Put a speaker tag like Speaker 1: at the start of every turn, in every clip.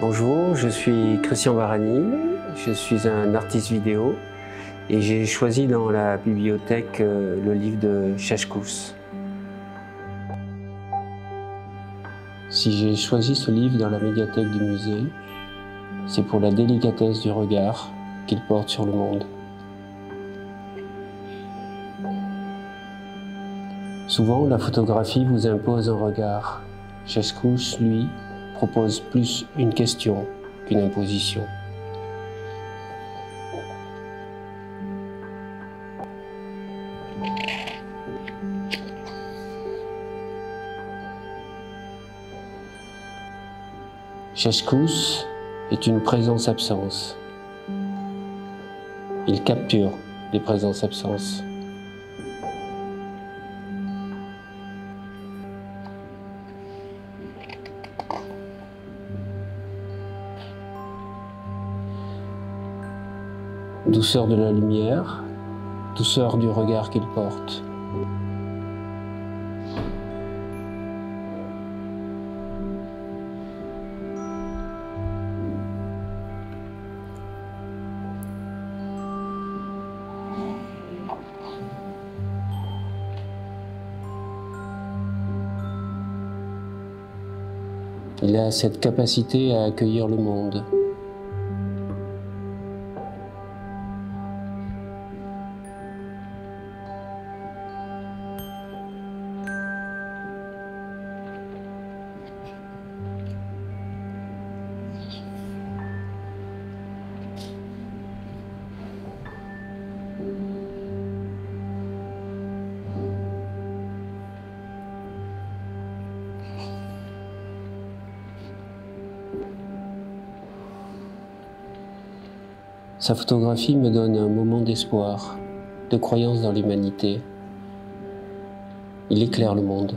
Speaker 1: Bonjour, je suis Christian Barani, je suis un artiste vidéo et j'ai choisi dans la bibliothèque le livre de Chashkous. Si j'ai choisi ce livre dans la médiathèque du musée, c'est pour la délicatesse du regard qu'il porte sur le monde. Souvent, la photographie vous impose un regard. Chashkous, lui, propose plus une question qu'une imposition. Chashkous est une présence-absence. Il capture des présences-absences. Douceur de la lumière, douceur du regard qu'il porte. Il a cette capacité à accueillir le monde. Sa photographie me donne un moment d'espoir, de croyance dans l'humanité. Il éclaire le monde.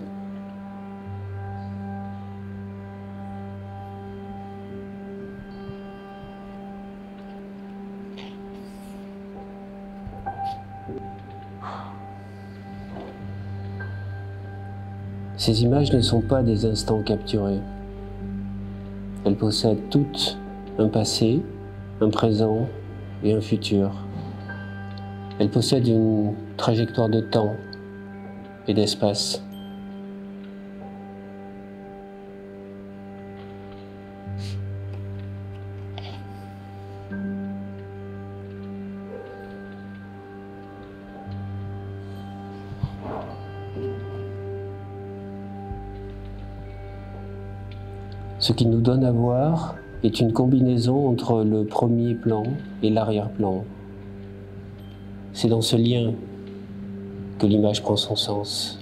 Speaker 1: Ces images ne sont pas des instants capturés. Elles possèdent toutes un passé, un présent et un futur. Elle possède une trajectoire de temps et d'espace. Ce qui nous donne à voir est une combinaison entre le premier plan et l'arrière-plan. C'est dans ce lien que l'image prend son sens.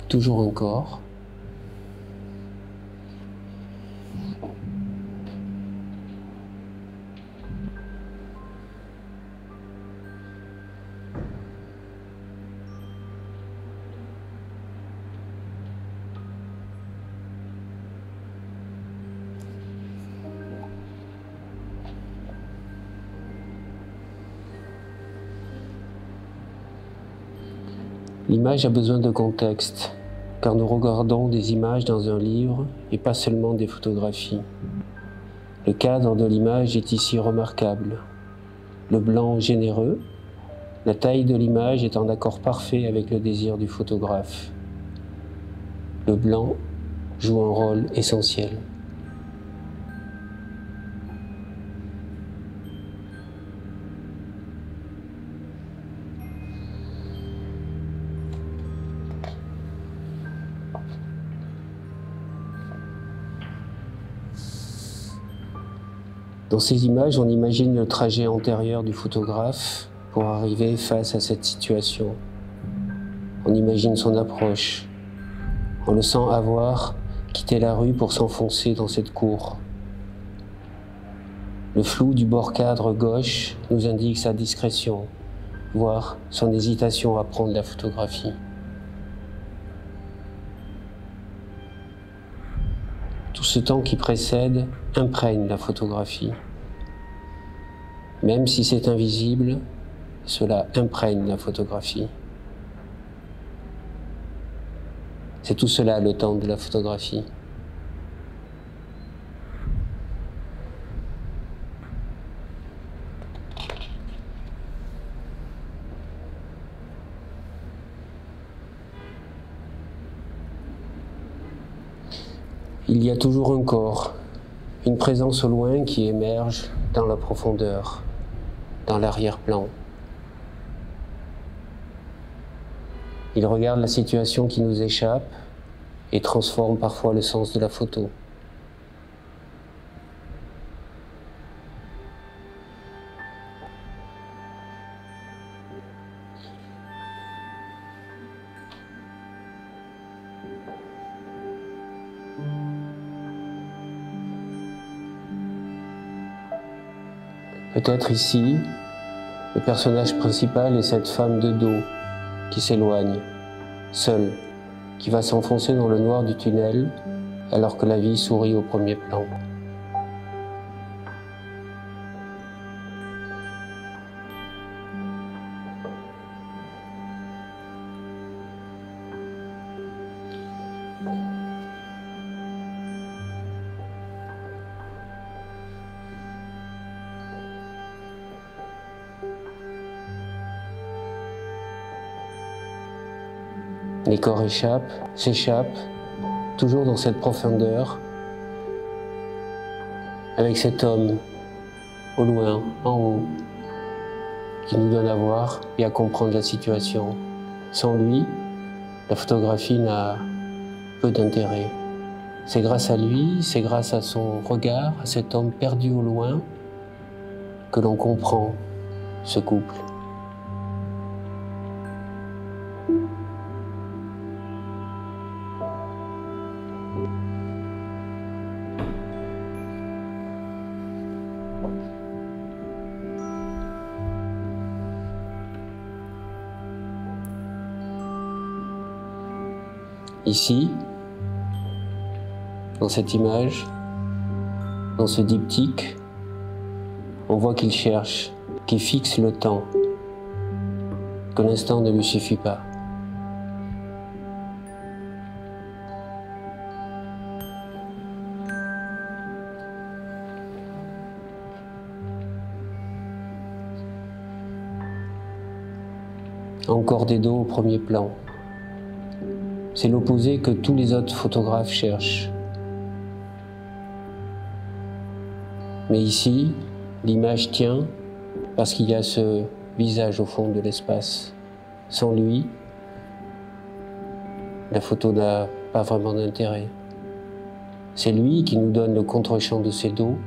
Speaker 1: Toujours encore. L'image a besoin de contexte, car nous regardons des images dans un livre et pas seulement des photographies. Le cadre de l'image est ici remarquable. Le blanc généreux, la taille de l'image est en accord parfait avec le désir du photographe. Le blanc joue un rôle essentiel. Dans ces images, on imagine le trajet antérieur du photographe pour arriver face à cette situation. On imagine son approche. On le sent avoir quitté la rue pour s'enfoncer dans cette cour. Le flou du bord cadre gauche nous indique sa discrétion, voire son hésitation à prendre la photographie. Tout ce temps qui précède imprègne la photographie. Même si c'est invisible, cela imprègne la photographie. C'est tout cela le temps de la photographie. Il y a toujours un corps, une présence au loin qui émerge dans la profondeur, dans l'arrière-plan. Il regarde la situation qui nous échappe et transforme parfois le sens de la photo. Peut-être ici, le personnage principal est cette femme de dos qui s'éloigne, seule, qui va s'enfoncer dans le noir du tunnel alors que la vie sourit au premier plan. Les corps s'échappent, toujours dans cette profondeur, avec cet homme, au loin, en haut, qui nous donne à voir et à comprendre la situation. Sans lui, la photographie n'a peu d'intérêt. C'est grâce à lui, c'est grâce à son regard, à cet homme perdu au loin, que l'on comprend ce couple. Ici, dans cette image, dans ce diptyque, on voit qu'il cherche, qu'il fixe le temps, que l'instant ne lui suffit pas. Encore des dos au premier plan. C'est l'opposé que tous les autres photographes cherchent. Mais ici, l'image tient parce qu'il y a ce visage au fond de l'espace. Sans lui, la photo n'a pas vraiment d'intérêt. C'est lui qui nous donne le contre-champ de ses dos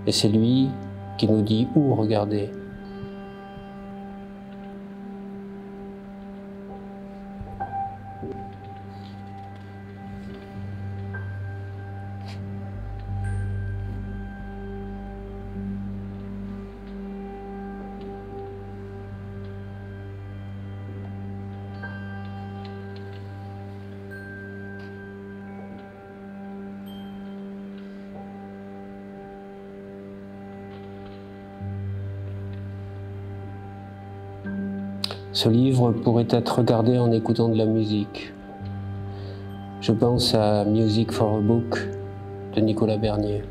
Speaker 1: et c'est lui qui nous dit où regarder. Ce livre pourrait être regardé en écoutant de la musique. Je pense à Music for a Book de Nicolas Bernier.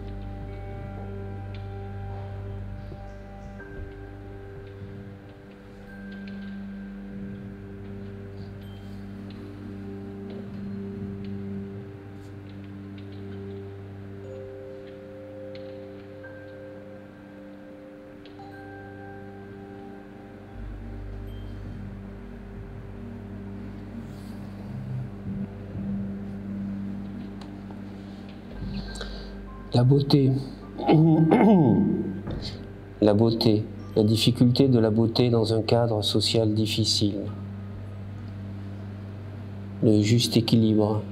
Speaker 1: La beauté. La beauté, la difficulté de la beauté dans un cadre social difficile. Le juste équilibre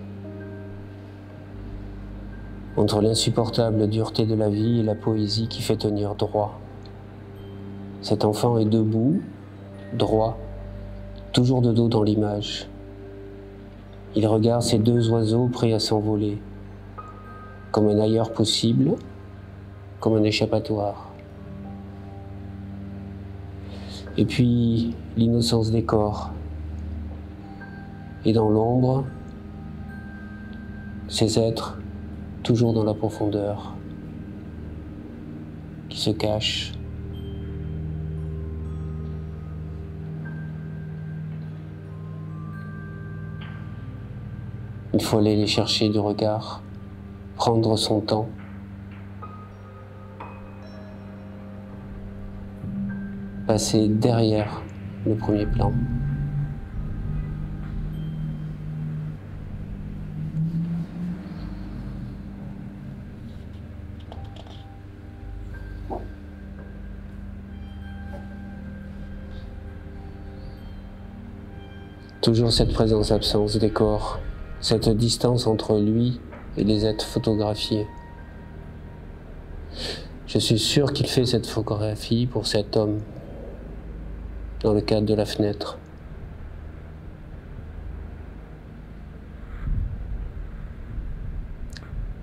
Speaker 1: entre l'insupportable dureté de la vie et la poésie qui fait tenir droit. Cet enfant est debout, droit, toujours de dos dans l'image. Il regarde ces deux oiseaux prêts à s'envoler, comme un ailleurs possible, comme un échappatoire. Et puis, l'innocence des corps. Et dans l'ombre, ces êtres, toujours dans la profondeur, qui se cachent. Il faut aller les chercher du regard, prendre son temps. Passer derrière le premier plan. Toujours cette présence-absence des corps, cette distance entre lui et les êtres photographiés. Je suis sûr qu'il fait cette photographie pour cet homme, dans le cadre de la fenêtre.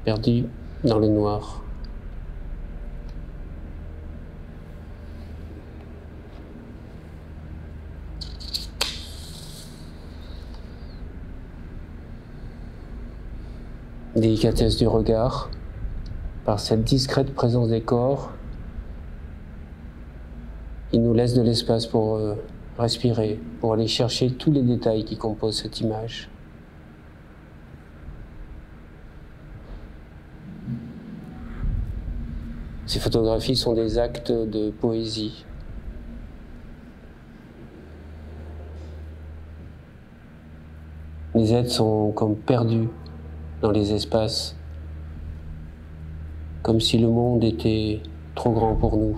Speaker 1: Perdu dans le noir. Délicatesse du regard, par cette discrète présence des corps, il nous laisse de l'espace pour respirer, pour aller chercher tous les détails qui composent cette image. Ces photographies sont des actes de poésie. Les êtres sont comme perdus dans les espaces, comme si le monde était trop grand pour nous.